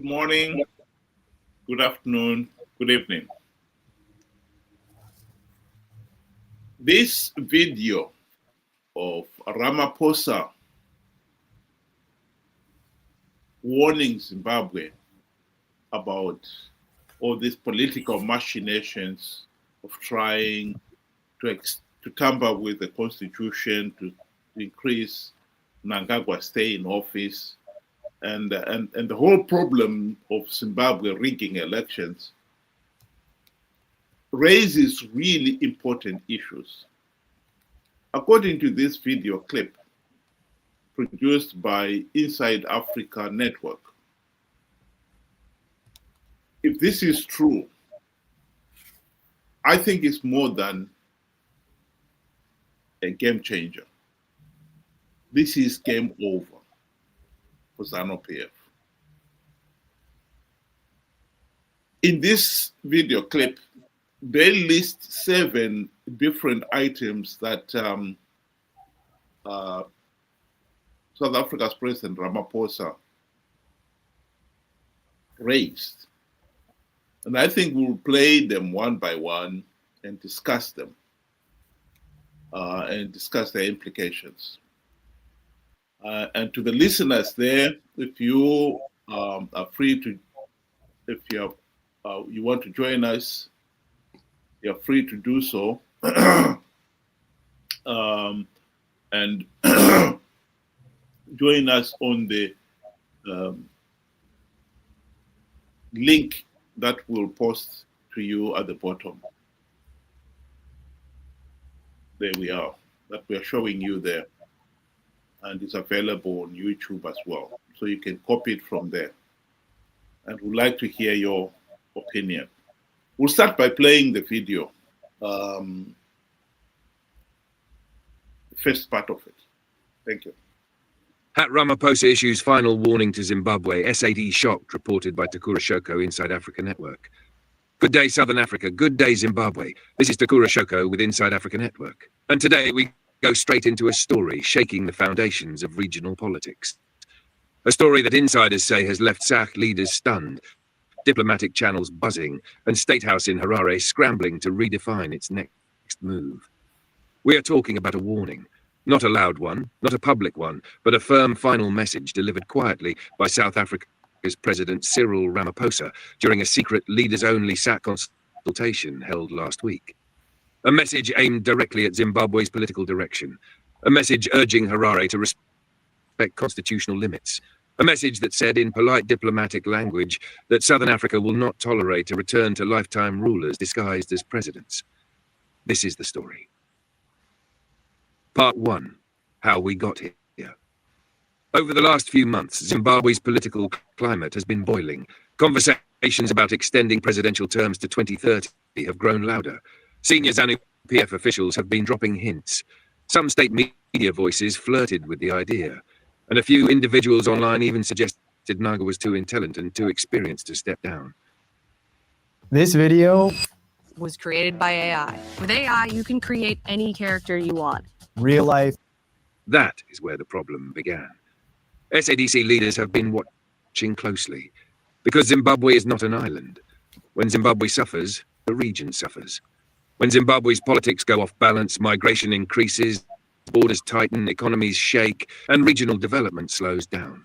Good morning, good afternoon, good evening. This video of Ramaphosa warning Zimbabwe about all these political machinations of trying to tamper with the constitution, to increase MNANGAGWA stay in office, and the whole problem of Zimbabwe rigging elections raises really important issues. According to this video clip produced by Inside Africa Network, if this is true, I think it's more than a game changer. This is game over for ZANU-PF. In this video clip, they list 7 different items that South Africa's President Ramaphosa raised. And I think we'll play them one by one and discuss them and discuss their implications. And to the listeners there, if you are free to, if you want to join us, you're free to do so. And join us on the link that we'll post to you at the bottom. There we are, that we're showing you there. And it's available on YouTube as well. So you can copy it from there. And we'd like to hear your opinion. We'll start by playing the video, first part of it. Thank you. Hat Ramaphosa issues final warning to Zimbabwe. SADC shocked, reported by Takura Shoko, Inside Africa Network. Good day, Southern Africa. Good day, Zimbabwe. This is Takura Shoko with Inside Africa Network. And today we go straight into a story shaking the foundations of regional politics. A story that insiders say has left SADC leaders stunned, diplomatic channels buzzing, and State House in Harare scrambling to redefine its next move. We are talking about a warning. Not a loud one, not a public one, but a firm final message delivered quietly by South Africa's President Cyril Ramaphosa during a secret leaders-only SADC consultation held last week. A message aimed directly at Zimbabwe's political direction. A message urging Harare to respect constitutional limits. A message that said in polite diplomatic language that Southern Africa will not tolerate a return to lifetime rulers disguised as presidents. This is the story. Part 1. How we got here. Over the last few months, Zimbabwe's political climate has been boiling. Conversations about extending presidential terms to 2030 have grown louder. Senior ZANU-PF officials have been dropping hints. Some state media voices flirted with the idea, and a few individuals online even suggested Mnangagwa was too intelligent and too experienced to step down. This video was created by AI. With AI, you can create any character you want. Real life. That is where the problem began. SADC leaders have been watching closely, because Zimbabwe is not an island. When Zimbabwe suffers, the region suffers. When Zimbabwe's politics go off balance, migration increases, borders tighten, economies shake, and regional development slows down.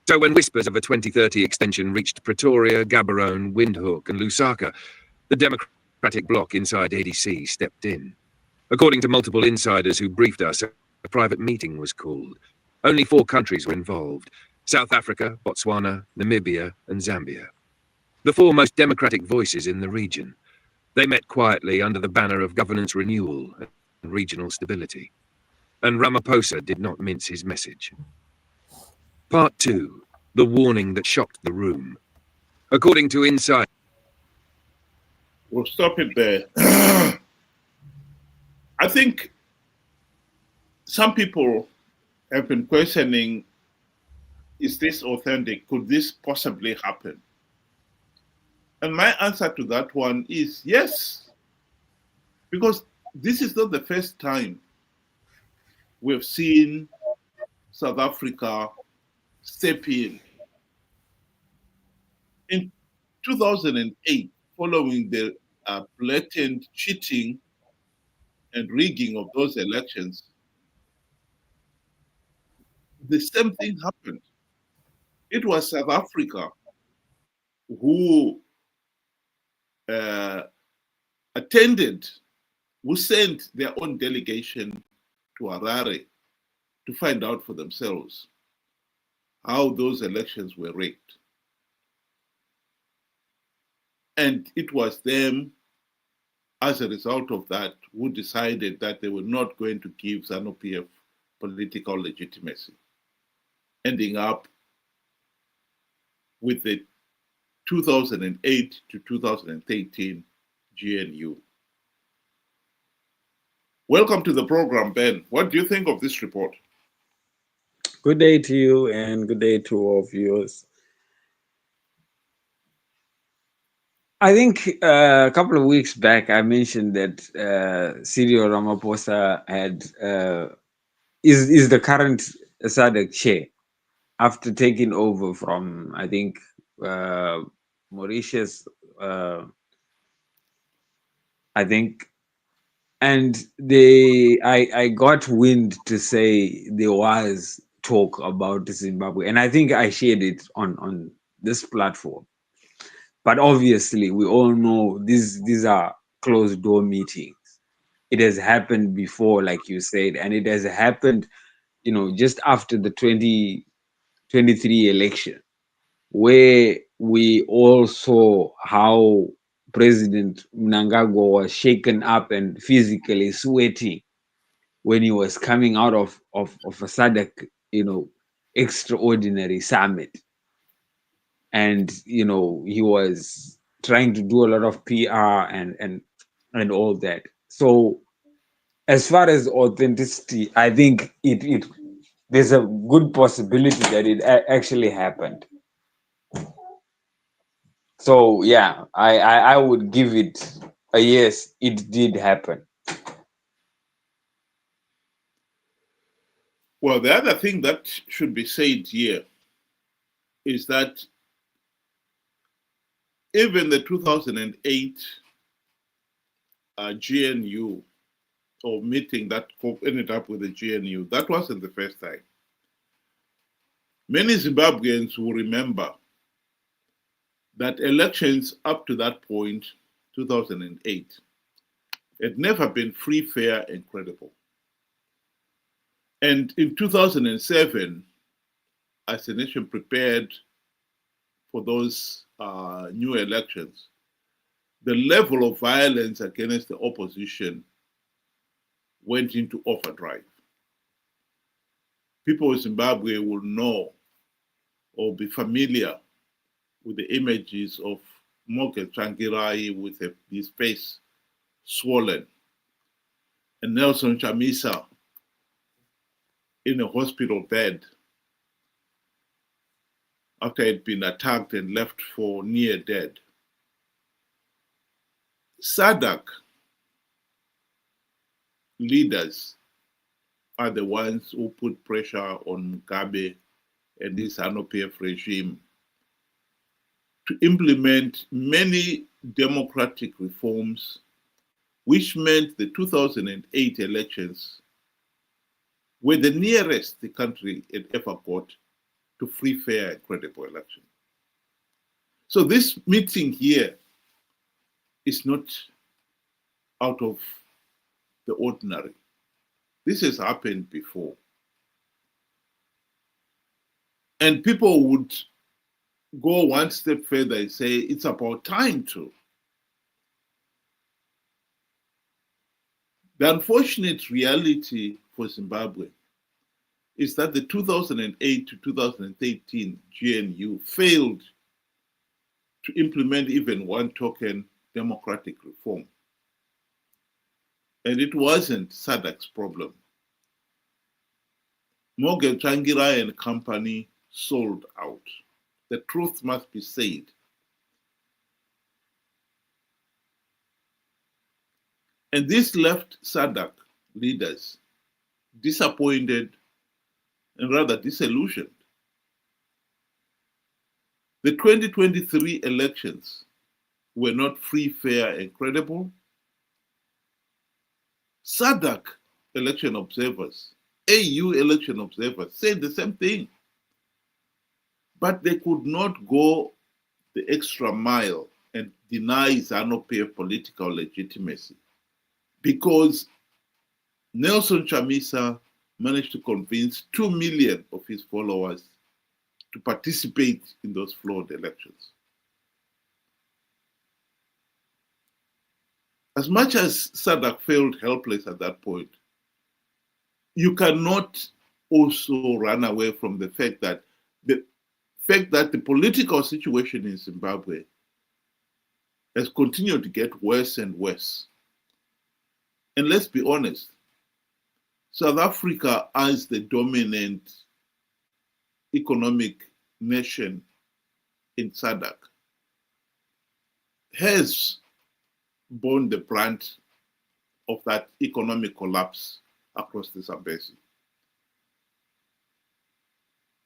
So when whispers of a 2030 extension reached Pretoria, Gaborone, Windhoek, and Lusaka, the Democratic bloc inside ADC stepped in. According to multiple insiders who briefed us, a private meeting was called. Only 4 countries were involved: South Africa, Botswana, Namibia, and Zambia. The 4 most democratic voices in the region. They met quietly under the banner of governance renewal and regional stability. And Ramaphosa did not mince his message. Part 2. The warning that shocked the room. According to Inside... We'll stop it there. I think some people have been questioning, is this authentic? Could this possibly happen? And my answer to that one is yes, because this is not the first time we've seen South Africa step in In 2008, following the blatant cheating and rigging of those elections, the same thing happened. It was South Africa who uh, attended, who sent their own delegation to Harare to find out for themselves how those elections were rigged. And it was them, as a result of that, who decided that they were not going to give ZANU-PF political legitimacy, ending up with the 2008 to 2013 GNU. Welcome to the program, Ben. What do you think of this report? Good day to you and good day to all viewers. I think a couple of weeks back I mentioned that Cyril Ramaphosa is the current SADC chair after taking over from, I think, Mauritius, I think. And I got wind to say there was talk about Zimbabwe, and I think I shared it on this platform. But obviously, we all know these are closed door meetings. It has happened before, like you said, and it has happened, just after the 2023 election, where we all saw how President MNANGAGWA was shaken up and physically sweating when he was coming out of a SADC, extraordinary summit. And he was trying to do a lot of PR and all that. So as far as authenticity, I think there's a good possibility that it actually happened. So yeah, I would give it a yes, it did happen. Well, the other thing that should be said here is that even the 2008 GNU, or meeting that ended up with the GNU, that wasn't the first time. Many Zimbabweans will remember that elections up to that point, 2008, had never been free, fair, and credible. And in 2007, as the nation prepared for those new elections, the level of violence against the opposition went into overdrive. People in Zimbabwe will know or be familiar with the images of Morgan Tsvangirai with his face swollen, and Nelson Chamisa in a hospital bed after he'd been attacked and left for near dead. SADC leaders are the ones who put pressure on Mugabe and this ZANU-PF regime to implement many democratic reforms, which meant the 2008 elections were the nearest the country had ever got to free, fair, and credible election. So this meeting here is not out of the ordinary. This has happened before. And people would go one step further and say it's about time to. The unfortunate reality for Zimbabwe is that the 2008 to 2013 GNU failed to implement even one token democratic reform. And it wasn't SADC's problem. Morgan Tsvangirai and company sold out. The truth must be said. And this left SADC leaders disappointed and rather disillusioned. The 2023 elections were not free, fair, and credible. SADC election observers, AU election observers said the same thing. But they could not go the extra mile and deny ZANU-PF political legitimacy because Nelson Chamisa managed to convince 2 million of his followers to participate in those flawed elections. As much as SADC felt helpless at that point, you cannot also run away from the fact that the political situation in Zimbabwe has continued to get worse and worse. And let's be honest, South Africa, as the dominant economic nation in SADC, has borne the brunt of that economic collapse across the Zambezi.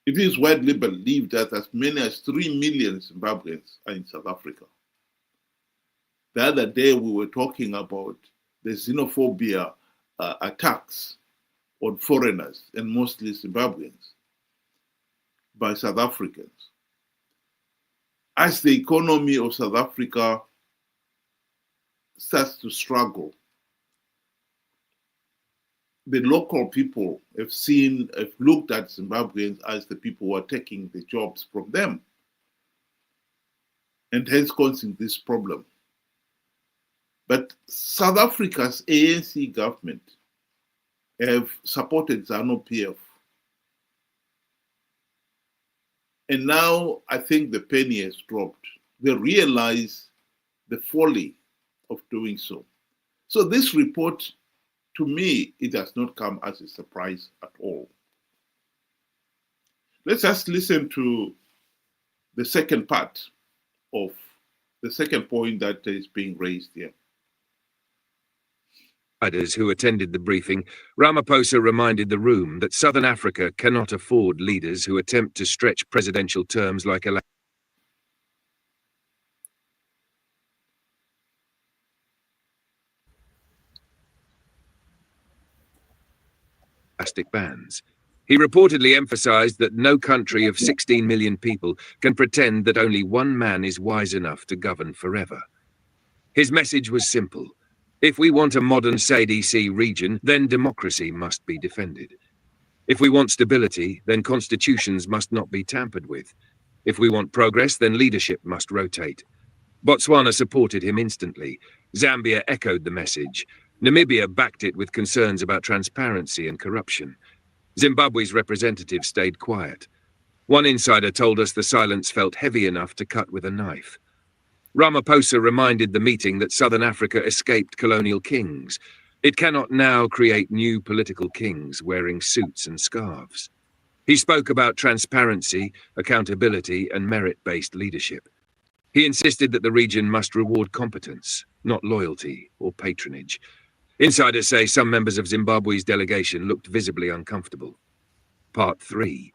It is widely believed that as many as 3 million Zimbabweans are in South Africa. The other day we were talking about the xenophobia attacks on foreigners and mostly Zimbabweans by South Africans. As the economy of South Africa starts to struggle, the local people have looked at Zimbabweans as the people who are taking the jobs from them, and hence causing this problem. But South Africa's ANC government have supported ZANU-PF. And now I think the penny has dropped. They realize the folly of doing so. So this report, to me, it does not come as a surprise at all. Let's just listen to the second part of the second point that is being raised here. Others who attended the briefing, Ramaphosa reminded the room that Southern Africa cannot afford leaders who attempt to stretch presidential terms like elastic bands. He reportedly emphasized that no country of 16 million people can pretend that only one man is wise enough to govern forever. His message was simple. If we want a modern SADC region, then democracy must be defended. If we want stability, then constitutions must not be tampered with. If we want progress, then leadership must rotate. Botswana supported him instantly. Zambia echoed the message. Namibia backed it with concerns about transparency and corruption. Zimbabwe's representatives stayed quiet. One insider told us the silence felt heavy enough to cut with a knife. Ramaphosa reminded the meeting that Southern Africa escaped colonial kings. It cannot now create new political kings wearing suits and scarves. He spoke about transparency, accountability, and merit-based leadership. He insisted that the region must reward competence, not loyalty or patronage. Insiders say some members of Zimbabwe's delegation looked visibly uncomfortable. Part 3.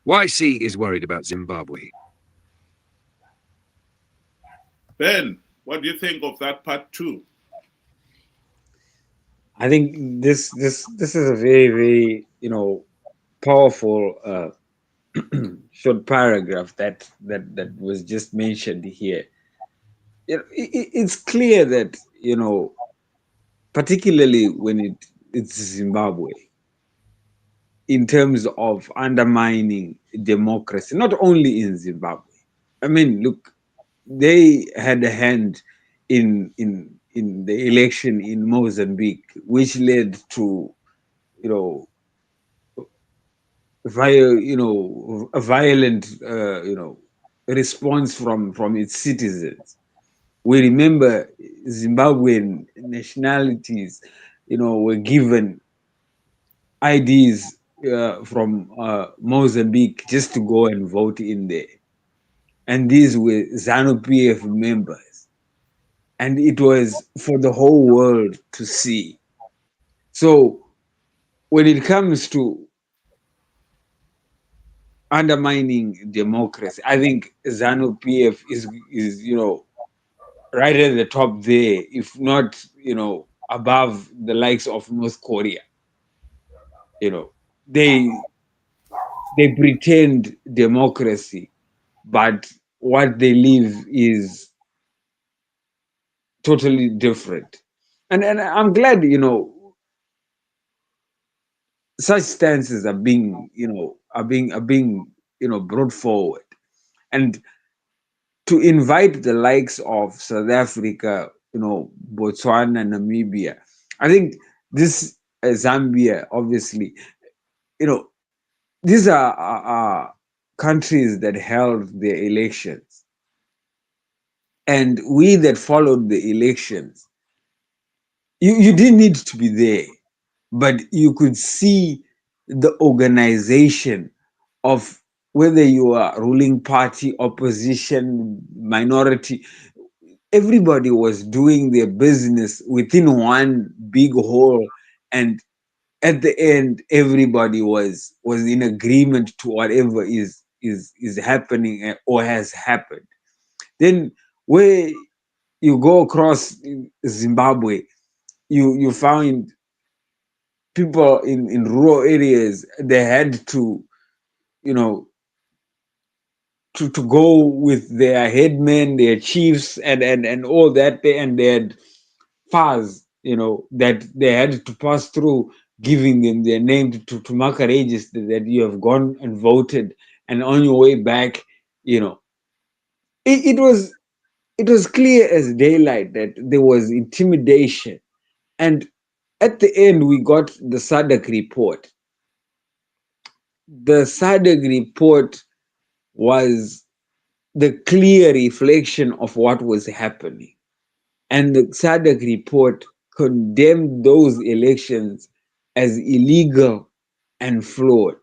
YC is worried about Zimbabwe. Ben, what do you think of that part 2? I think this is a very powerful short paragraph that was just mentioned here. It's clear that particularly when it's Zimbabwe, in terms of undermining democracy, not only in Zimbabwe. I mean, look, they had a hand in the election in Mozambique, which led to a violent response from its citizens. We remember Zimbabwean nationalities, were given IDs from Mozambique just to go and vote in there. And these were ZANU-PF members. And it was for the whole world to see. So when it comes to undermining democracy. I think ZANU PF is right at the top there, if not above the likes of North Korea. They pretend democracy, but what they live is totally different. And I'm glad such stances are being brought forward, and to invite the likes of South Africa, Botswana, Namibia. I think this Zambia, obviously, these are countries that held their elections, and we that followed the elections, you didn't need to be there, but you could see the organization of whether you are ruling party, opposition, minority. Everybody was doing their business within one big hole, and at the end everybody was in agreement to whatever is happening or has happened. Then where you go across Zimbabwe, you find people in rural areas, they had to to go with their headmen, their chiefs, and all that, and they had fars, that they had to pass through, giving them their name to mark a register that you have gone and voted, and on your way back, it was clear as daylight that there was intimidation. And at the end, we got the SADC report. The SADC report was the clear reflection of what was happening. And the SADC report condemned those elections as illegal and flawed.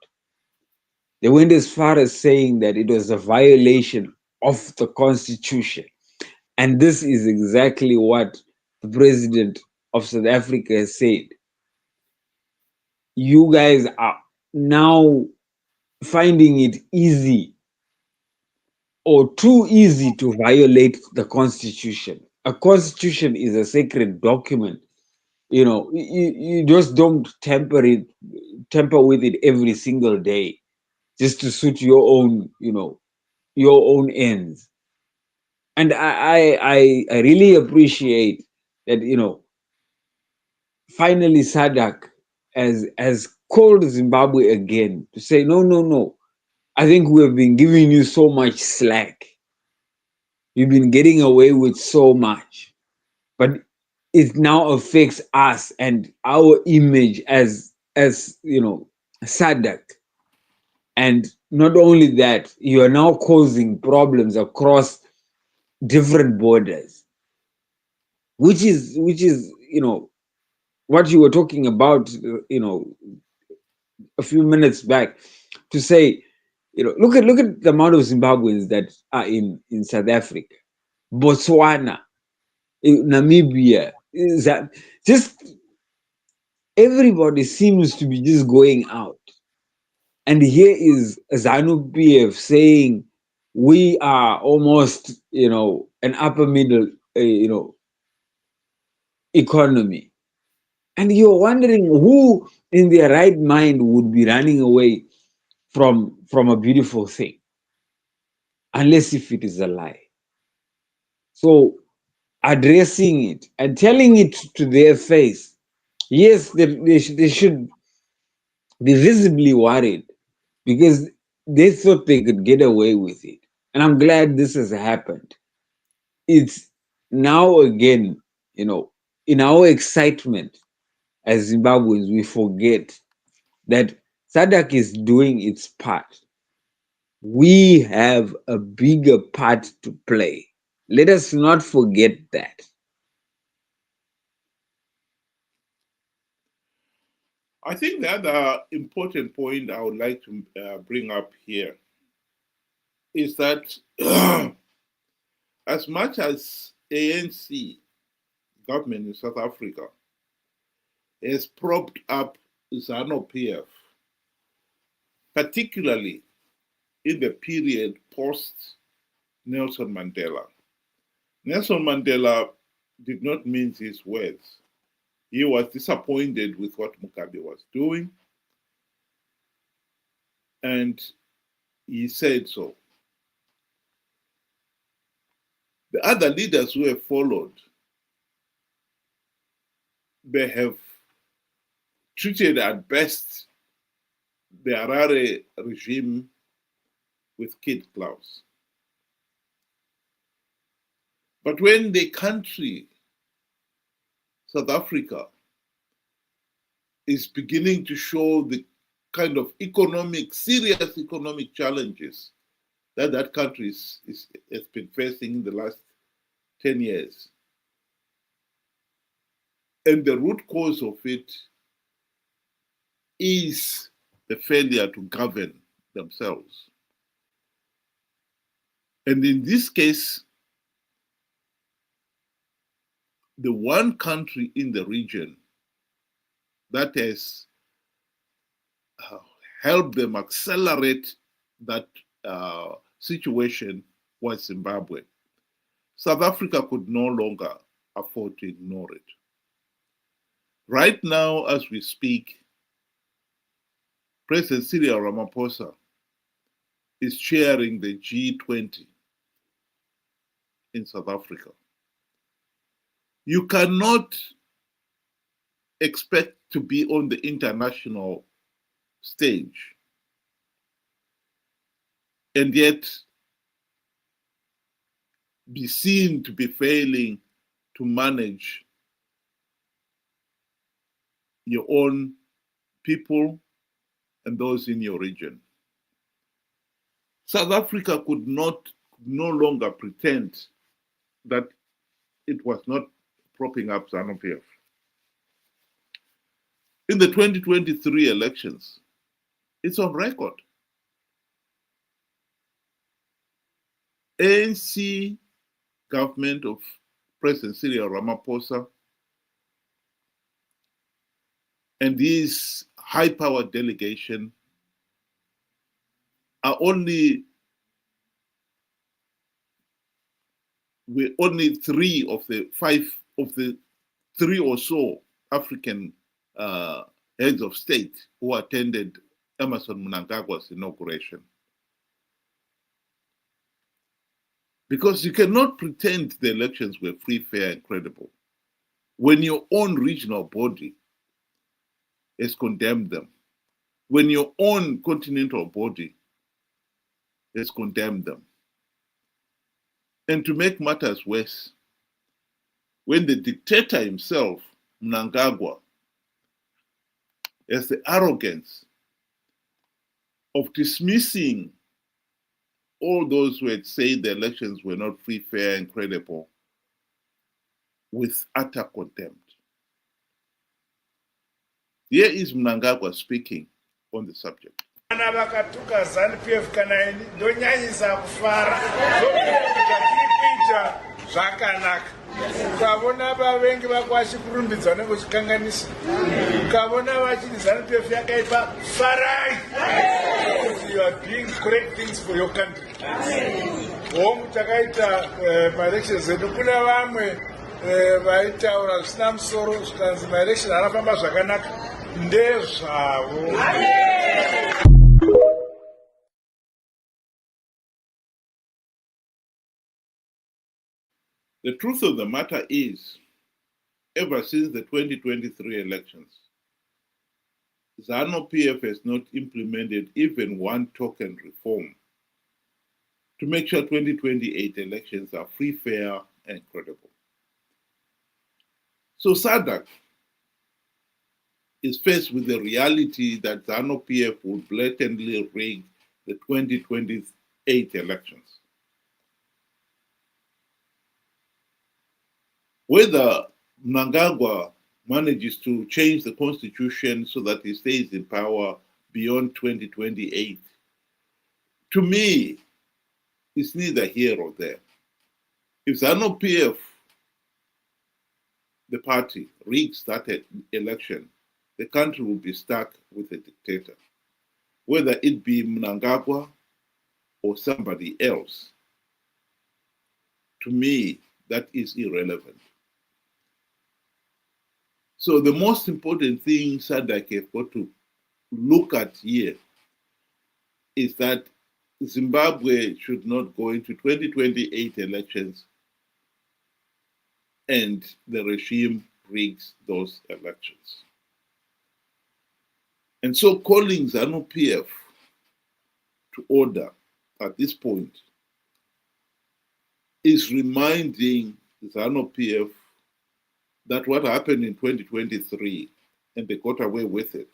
They went as far as saying that it was a violation of the Constitution. And this is exactly what the president of South Africa has said. You guys are now finding it easy or too easy to violate the Constitution. A Constitution is a sacred document. You just don't tamper with it every single day just to suit your own, your own ends. And I really appreciate that, finally SADC has called Zimbabwe again to say, no. I think we have been giving you so much slack. You've been getting away with so much, but it now affects us and our image as SADC. And not only that, you are now causing problems across different borders, which is what you were talking about a few minutes back, to say, look at the amount of Zimbabweans that are in South Africa, Botswana, Namibia. Is that just everybody seems to be just going out? And here is ZANU PF saying we are almost an upper middle economy, and you're wondering who in their right mind would be running away from a beautiful thing, unless if it is a lie. So addressing it and telling it to their face, yes, they should be visibly worried, because they thought they could get away with it. And I'm glad this has happened. It's now again, in our excitement as Zimbabweans, we forget that SADC is doing its part. We have a bigger part to play. Let us not forget that. I think the other important point I would like to bring up here is that as much as ANC government in South Africa has propped up ZANU PF, particularly in the period post Nelson Mandela. Nelson Mandela did not mince his words. He was disappointed with what Mugabe was doing, and he said so. The other leaders who have followed, they have treated at best the Harare regime with kid gloves. But when the country, South Africa, is beginning to show the kind of serious economic challenges that that country has been facing in the last 10 years, and the root cause of it is the failure to govern themselves. And in this case, the one country in the region that has helped them accelerate that situation was Zimbabwe. South Africa could no longer afford to ignore it. Right now, as we speak, President Cyril Ramaphosa is chairing the G20 in South Africa. You cannot expect to be on the international stage and yet be seen to be failing to manage your own people and those in your region. South Africa could no longer pretend that it was not propping up ZANU-PF. In the 2023 elections, it's on record. ANC government of President Cyril Ramaphosa and his high-powered delegation are only three of the three or so African heads of state who attended Emmerson Mnangagwa's inauguration. Because you cannot pretend the elections were free, fair, and credible when your own regional body has condemned them, when your own continental body has condemned them. And to make matters worse, when the dictator himself, Mnangagwa, has the arrogance of dismissing all those who had said the elections were not free, fair, and credible with utter contempt. Here is Mnangagwa speaking on the subject. Vakatuka ZANU-PF kana ndonyanyisa kufara zvakanaka ukavona vavengi vakwashi kurumbidzwa nekuchikanganisa ukavona vachiti ZANU-PF yakaipa farai because you are doing correct things for your country. Hongu takaita maelections edu kuna vamwe vaitaura zvisina musoro zvikanzi maelections anafamba zvakanaka ndezvavo. The truth of the matter is, ever since the 2023 elections, ZANU-PF has not implemented even one token reform to make sure 2028 elections are free, fair, and credible. So SADC is faced with the reality that ZANU-PF will blatantly rig the 2028 elections. Whether Mnangagwa manages to change the constitution so that he stays in power beyond 2028, to me, it's neither here or there. If ZANU-PF, the party, rigs that election, the country will be stuck with a dictator. Whether it be Mnangagwa or somebody else, to me, that is irrelevant. So the most important thing SADC have got to look at here is that Zimbabwe should not go into 2028 elections and the regime rigs those elections. And so calling ZANU PF to order at this point is reminding ZANU PF that what happened in 2023 and they got away with it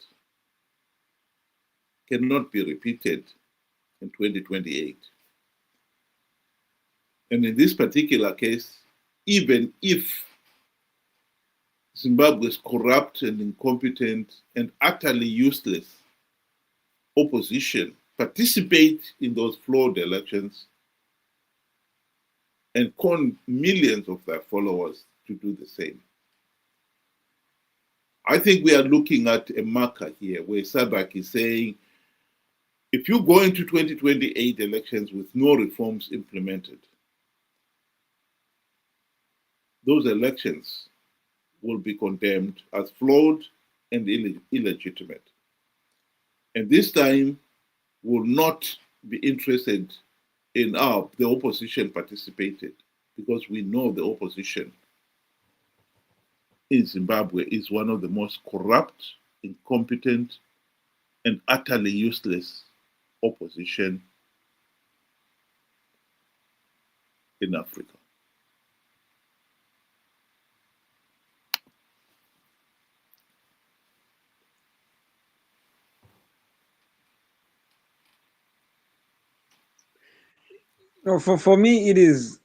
cannot be repeated in 2028. And in this particular case, even if Zimbabwe's corrupt and incompetent and utterly useless opposition participate in those flawed elections and con millions of their followers to do the same. I think we are looking at a marker here where SADC is saying, if you go into 2028 elections with no reforms implemented, those elections will be condemned as flawed and illegitimate. And this time will not be interested in how the opposition participated, because we know the opposition in Zimbabwe is one of the most corrupt, incompetent, and utterly useless opposition in Africa. No, for me, it is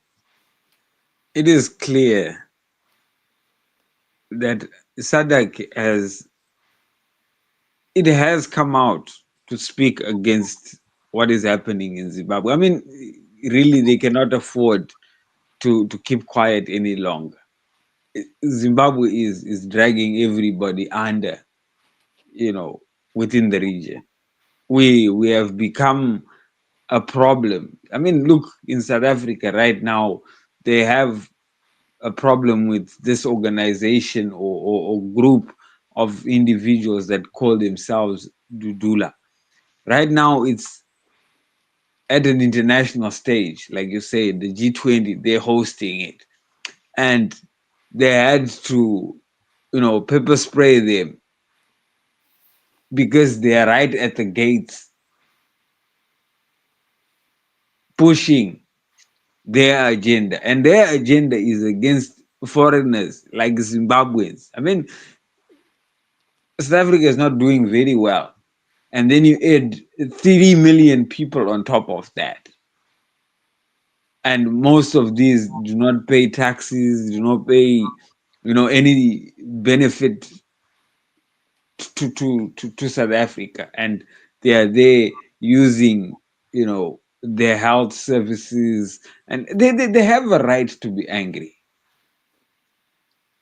clear that SADC has come out to speak against what is happening in Zimbabwe. I mean, really, they cannot afford to keep quiet any longer. Zimbabwe is dragging everybody under, within the region. We have become a problem. I mean, look, in South Africa right now, they have a problem with this organization or group of individuals that call themselves Dudula. Right now, it's at an international stage, like you say, the G20, they're hosting it. And they had to, pepper spray them because they are right at the gates pushing their agenda. And their agenda is against foreigners like Zimbabweans. I mean, South Africa is not doing very well. And then you add 3 million people on top of that. And most of these do not pay taxes, do not pay, any benefit to South Africa. And they are there using, their health services. And they have a right to be angry.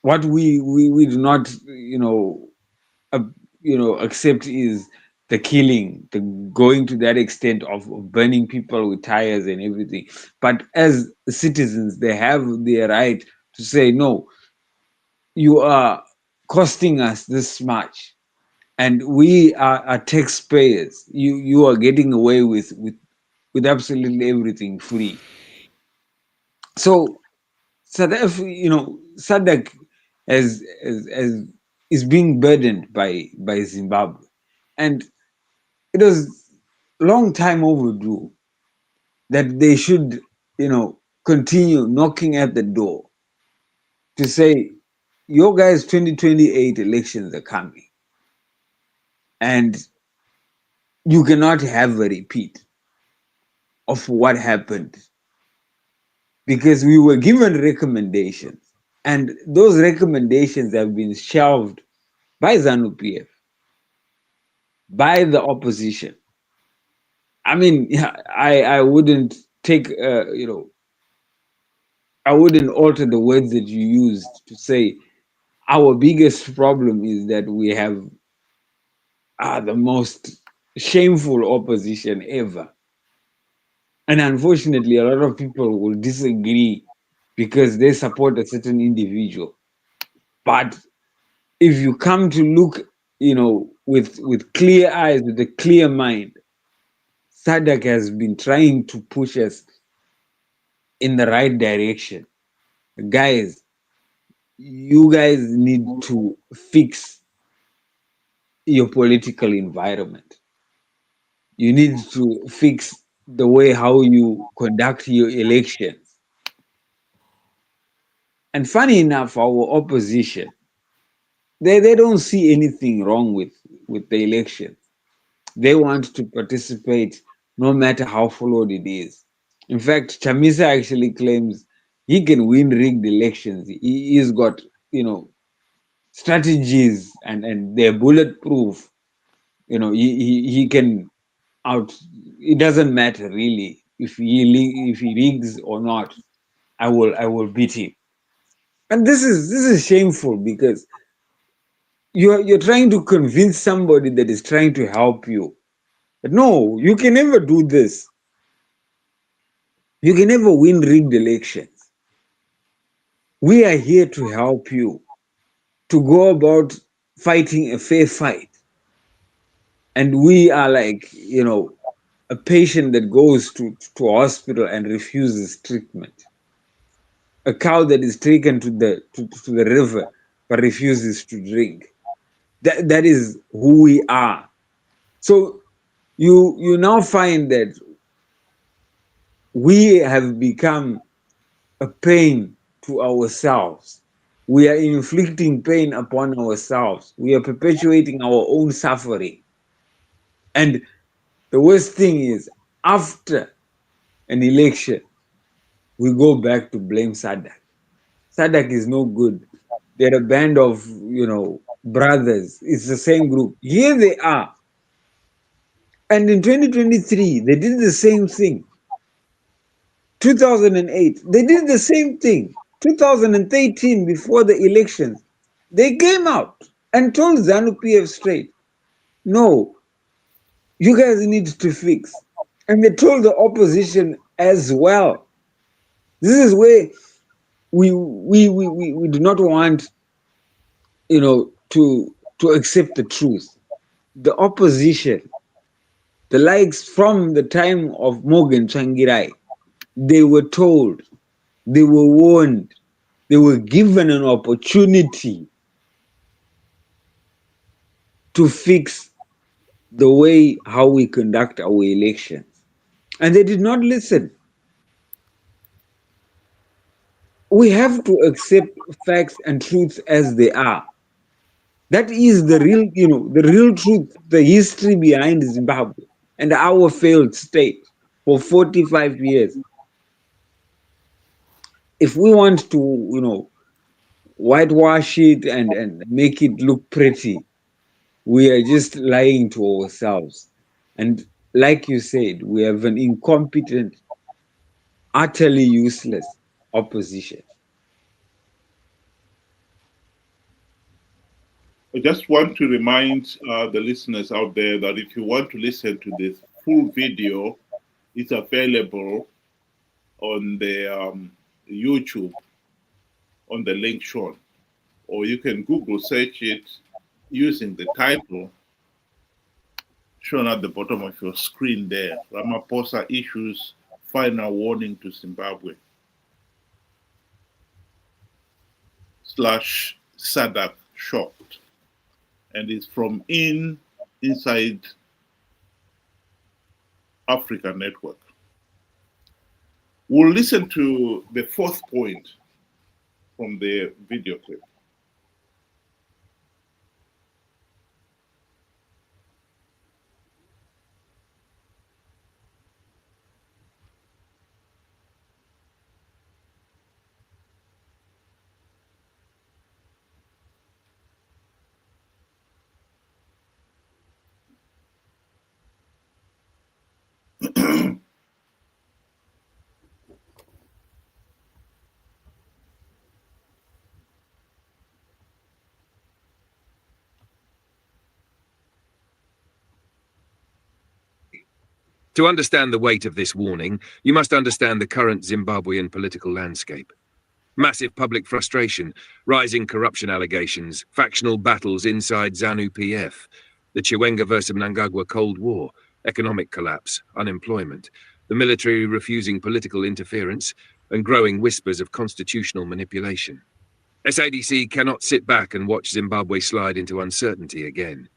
What we do not, accept is the killing, the going to that extent of burning people with tires and everything. But as citizens, they have the right to say, no, you are costing us this much, and we are taxpayers. You are getting away with absolutely everything free. So SADC is being burdened by Zimbabwe, and it was a long time overdue that they should, continue knocking at the door to say, your guys' 2028 elections are coming, and you cannot have a repeat of what happened, because we were given recommendations, and those recommendations have been shelved by ZANU PF, by the opposition. I mean, I wouldn't take, I wouldn't alter the words that you used to say our biggest problem is that we have the most shameful opposition ever. And unfortunately, a lot of people will disagree because they support a certain individual. But if you come to look, with clear eyes, with a clear mind, SADC has been trying to push us in the right direction. Guys, you guys need to fix your political environment. You need to fix the way how you conduct your elections. And funny enough, our opposition, they don't see anything wrong with the election. They want to participate no matter how flawed it is. In fact, Chamisa actually claims he can win rigged elections. He's got, strategies and they're bulletproof. He can out. It doesn't matter really if he rigs or not. I will beat him. And this is shameful because you're trying to convince somebody that is trying to help you. But no, you can never do this. You can never win rigged elections. We are here to help you to go about fighting a fair fight. And we are like, a patient that goes to a hospital and refuses treatment. A cow that is taken to the river but refuses to drink. That is who we are. So you now find that we have become a pain to ourselves. We are inflicting pain upon ourselves. We are perpetuating our own suffering. And the worst thing is, after an election, we go back to blame SADC. SADC is no good. They're a band of, brothers. It's the same group. Here they are. And in 2023, they did the same thing. 2008, they did the same thing. 2013, before the elections, they came out and told ZANU PF straight, no, you guys need to fix. And they told the opposition as well. This is where we do not want, to accept the truth. The opposition, the likes from the time of Morgan Changirai, they were told, they were warned, they were given an opportunity to fix the way how we conduct our elections. And they did not listen. We have to accept facts and truths as they are. That is the real truth, the history behind Zimbabwe and our failed state for 45 years. If we want to, whitewash it and make it look pretty, we are just lying to ourselves. And like you said, we have an incompetent, utterly useless opposition. I just want to remind the listeners out there that if you want to listen to this full video, it's available on the YouTube on the link shown, or you can Google search it using the title shown at the bottom of your screen there. Ramaphosa issues final warning to Zimbabwe / SADC shocked. And it's from inside Africa Network. We'll listen to the fourth point from the video clip. To understand the weight of this warning, you must understand the current Zimbabwean political landscape. Massive public frustration, rising corruption allegations, factional battles inside ZANU PF, the Chiwenga versus MNANGAGWA Cold War, economic collapse, unemployment, the military refusing political interference, and growing whispers of constitutional manipulation. SADC cannot sit back and watch Zimbabwe slide into uncertainty again.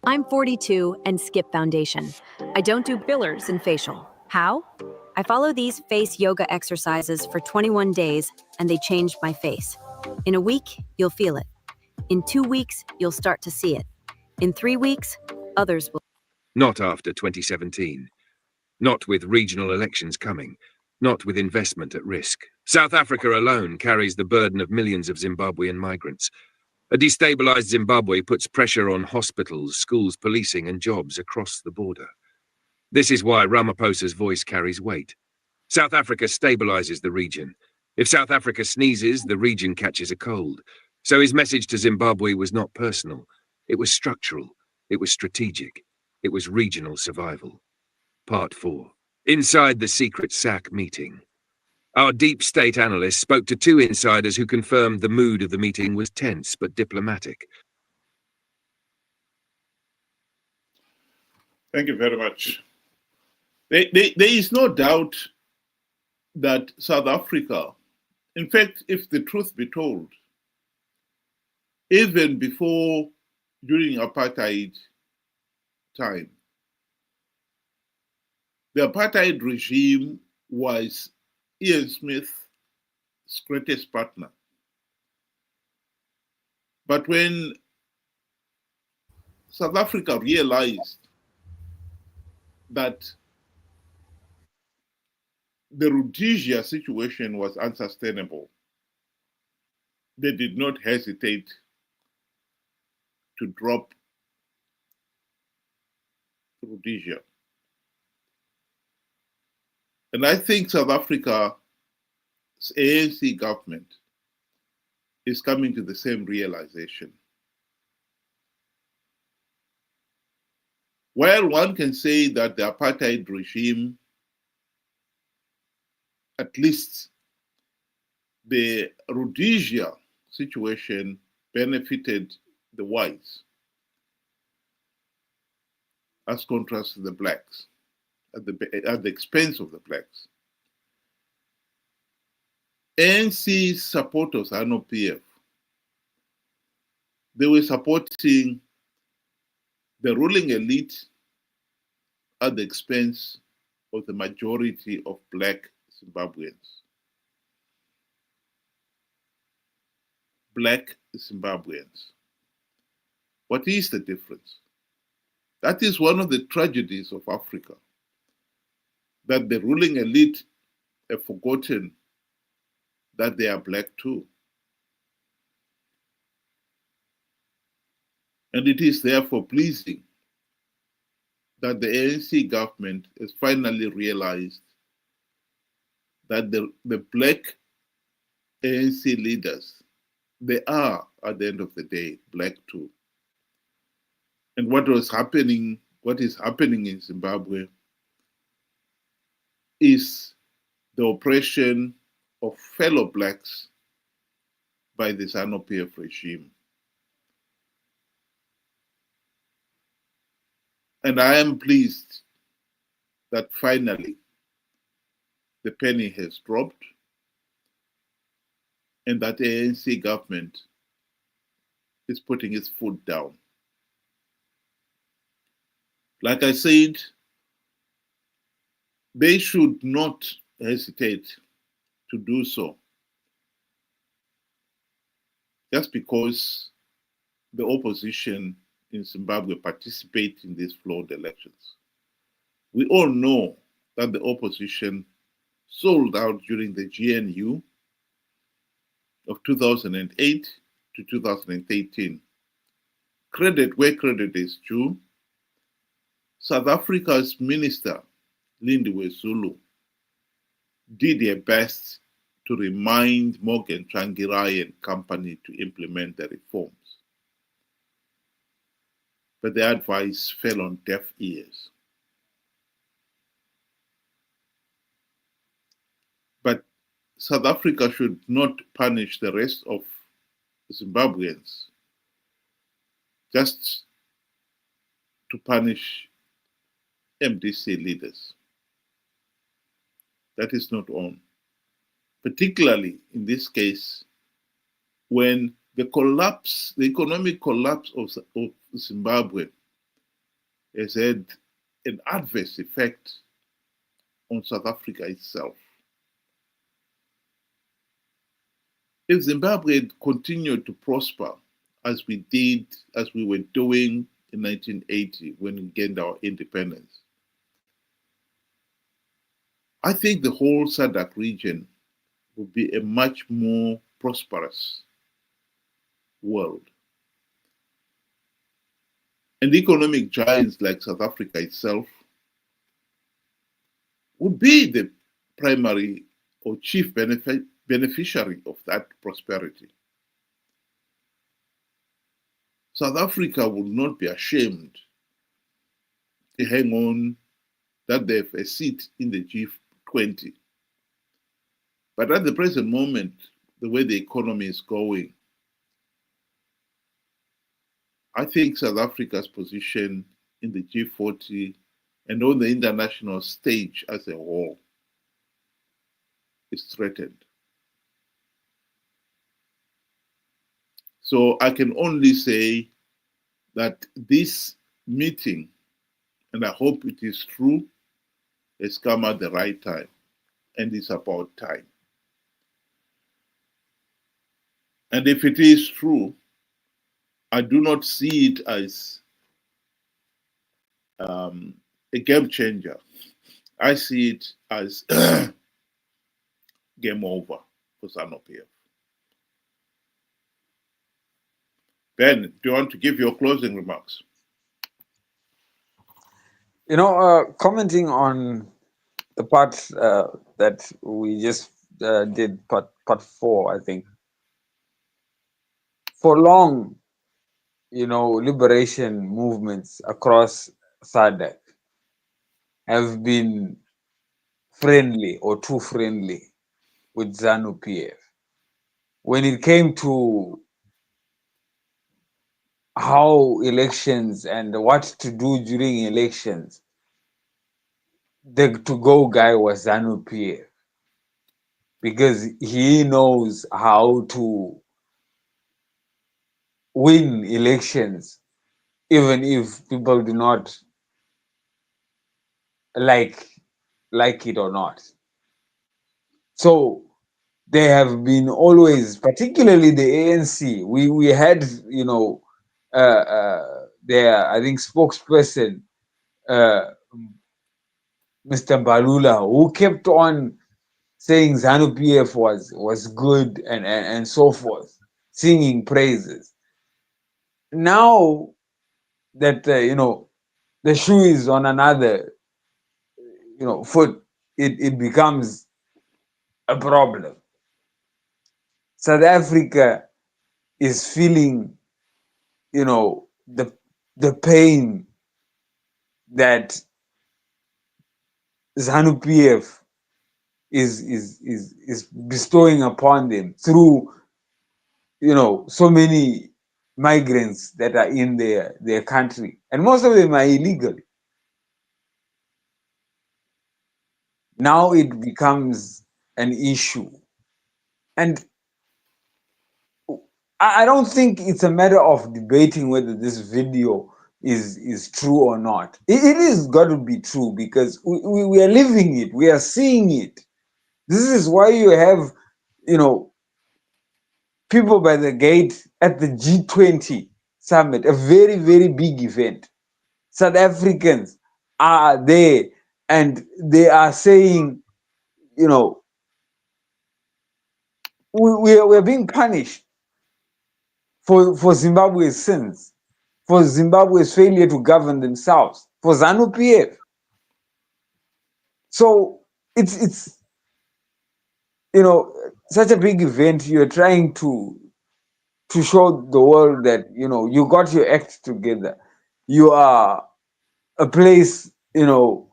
I'm 42 and skip foundation. I don't do fillers and facial. How? I follow these face yoga exercises for 21 days and they changed my face. In a week, you'll feel it. In 2 weeks, you'll start to see it. In 3 weeks, others will. Not after 2017. Not with regional elections coming. Not with investment at risk. South Africa alone carries the burden of millions of Zimbabwean migrants. A destabilized Zimbabwe puts pressure on hospitals, schools, policing, and jobs across the border. This is why Ramaphosa's voice carries weight. South Africa stabilizes the region. If South Africa sneezes, the region catches a cold. So his message to Zimbabwe was not personal. It was structural. It was strategic. It was regional survival. Part 4. Inside the secret SAC meeting. Our deep state analysts spoke to 2 insiders who confirmed the mood of the meeting was tense but diplomatic. Thank you very much. There is no doubt that South Africa, in fact, if the truth be told, even before, during apartheid time, the apartheid regime was Ian Smith's greatest partner. But when South Africa realized that the Rhodesia situation was unsustainable, they did not hesitate to drop Rhodesia. And I think South Africa's ANC government is coming to the same realization. While one can say that the apartheid regime, at least the Rhodesia situation, benefited the whites as contrast to the blacks, at the expense of the blacks. ANC supporters, ZANU PF, they were supporting the ruling elite at the expense of the majority of black Zimbabweans. Black Zimbabweans. What is the difference? That is one of the tragedies of Africa, that the ruling elite have forgotten that they are black too. And it is therefore pleasing that the ANC government has finally realized that the black ANC leaders, they are, at the end of the day, black too. And what is happening in Zimbabwe is the oppression of fellow blacks by the ZANU PF regime. And I am pleased that finally the penny has dropped and that the ANC government is putting its foot down. Like I said, they should not hesitate to do so just because the opposition in Zimbabwe participate in these flawed elections. We all know that the opposition sold out during the GNU of 2008 to 2013. Credit where credit is due. South Africa's minister, Lindiwe Zulu, did her best to remind Morgan Tsvangirai and company to implement the reforms. But the advice fell on deaf ears. South Africa should not punish the rest of Zimbabweans just to punish MDC leaders. That is not on. Particularly in this case, when the economic collapse of Zimbabwe has had an adverse effect on South Africa itself. If Zimbabwe had continued to prosper as we were doing in 1980 when we gained our independence, I think the whole SADC region would be a much more prosperous world. And economic giants like South Africa itself would be the primary or chief beneficiary of that prosperity. South Africa would not be ashamed to hang on that they have a seat in the G20. But at the present moment, the way the economy is going, I think South Africa's position in the G40 and on the international stage as a whole is threatened. So I can only say that this meeting, and I hope it is true, has come at the right time, and it's about time. And if it is true, I do not see it as a game changer. I see it as game over for ZANU-PF. Ben, do you want to give your closing remarks? Commenting on the part that we just did, part 4, I think. For long, liberation movements across SADC have been friendly or too friendly with ZANU-PF. When it came to how elections and what to do during elections, the to-go guy was ZANU-PF, because he knows how to win elections, even if people do not like it or not. So they have been always, particularly the ANC. We had, their, I think, spokesperson, Mr. Mbalula, who kept on saying ZANU-PF was good and so forth, singing praises. Now that the shoe is on another foot, it becomes a problem. South Africa is feeling the pain that ZANU-PF is bestowing upon them through so many migrants that are in their country, and most of them are illegal. Now it becomes an issue, and I don't think it's a matter of debating whether this video is true or not. It is got to be true, because we are living it, we are seeing it. This is why you have people by the gate at the G20 summit, a very, very big event. South Africans are there, and they are saying, we are being punished for Zimbabwe's sins, for Zimbabwe's failure to govern themselves, for ZANU-PF. So it's such a big event. You're trying to show the world that you got your act together. You are a place for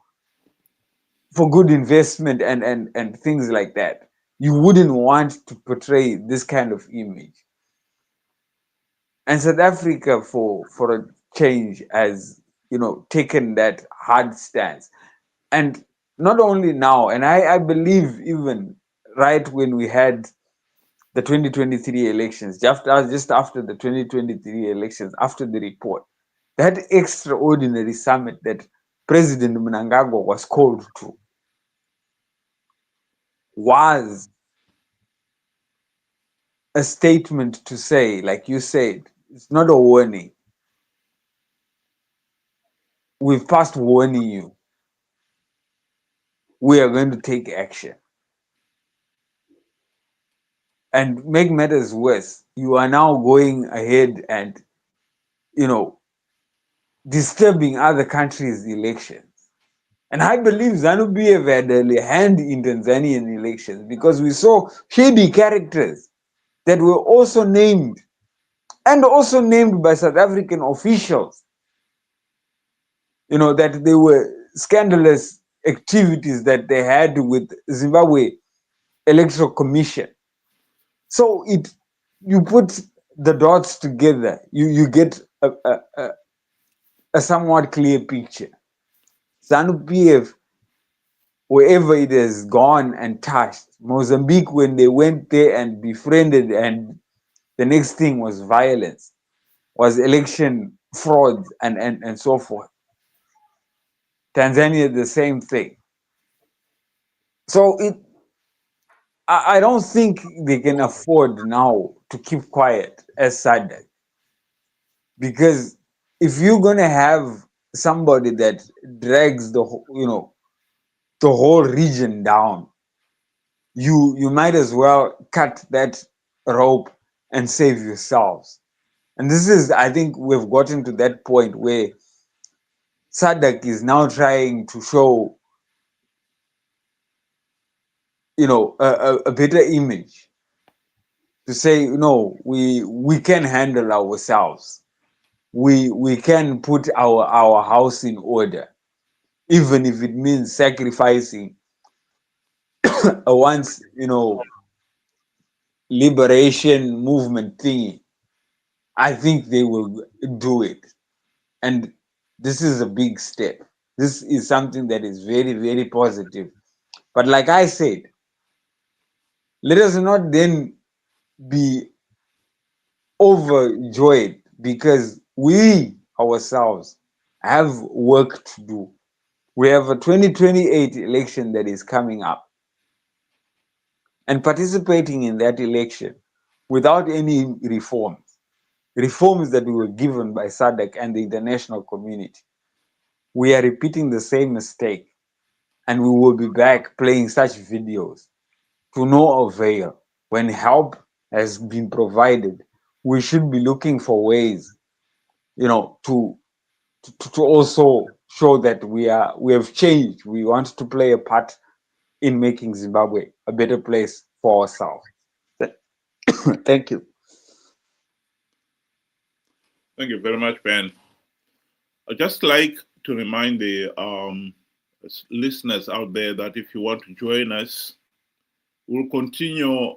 good investment and things like that. you wouldn't want to portray this kind of image. And South Africa, for a change, has, you know, taken that hard stance. And not only now, and I believe even right when we had the 2023 elections, just after the 2023 elections, after the report, that extraordinary summit that President MNANGAGWA was called to was a statement to say, like you said, it's not a warning. We've passed warning you. We are going to take action. And make matters worse, you are now going ahead and, you know, disturbing other countries' elections. And I believe ZANU-PF had a hand in Tanzanian elections because we saw shady characters that were also named, and also named by South African officials, you know, that they were scandalous activities that they had with Zimbabwe Electoral Commission. So you put the dots together, you get a somewhat clear picture. ZANU-PF, wherever it has gone and touched, Mozambique, when they went there and befriended, and the next thing was violence, was election fraud and so forth. Tanzania, the same thing. So I don't think they can afford now to keep quiet as SADC, because if you're gonna have somebody that drags the whole region down, you might as well cut that rope and save yourselves. And this is, I think, we've gotten to that point where SADC is now trying to show, you know, a better image, to say, you know, we can handle ourselves. We can put our house in order, even if it means sacrificing a once, you know, liberation movement thingy. I think they will do it. And this is a big step. This is something that is very, very positive. But like I said, let us not then be overjoyed, because we ourselves have work to do. We have a 2028 election that is coming up. And participating in that election without any reforms that we were given by SADC and the international community, we are repeating the same mistake. And we will be back playing such videos to no avail. When help has been provided, we should be looking for ways, you know, to also show that we have changed. We want to play a part in making Zimbabwe a better place for ourselves. Thank you. Thank you very much, Ben. I'd just like to remind the listeners out there that if you want to join us, we'll continue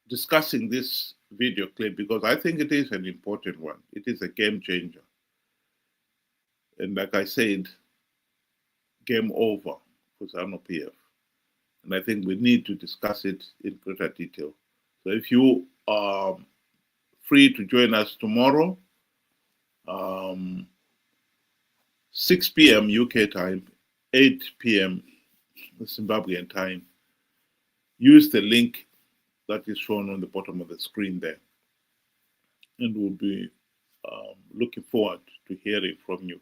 discussing this video clip, because I think it is an important one. It is a game changer. And like I said, game over for ZANU-PF. And I think we need to discuss it in greater detail. So if you are free to join us tomorrow, 6 p.m. UK time, 8 p.m. Zimbabwean time, use the link that is shown on the bottom of the screen there. And we'll be looking forward to hearing from you.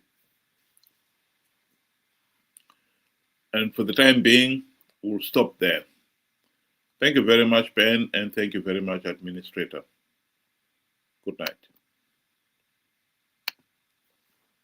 And for the time being, we'll stop there. Thank you very much, Ben, and thank you very much, Administrator. Good night.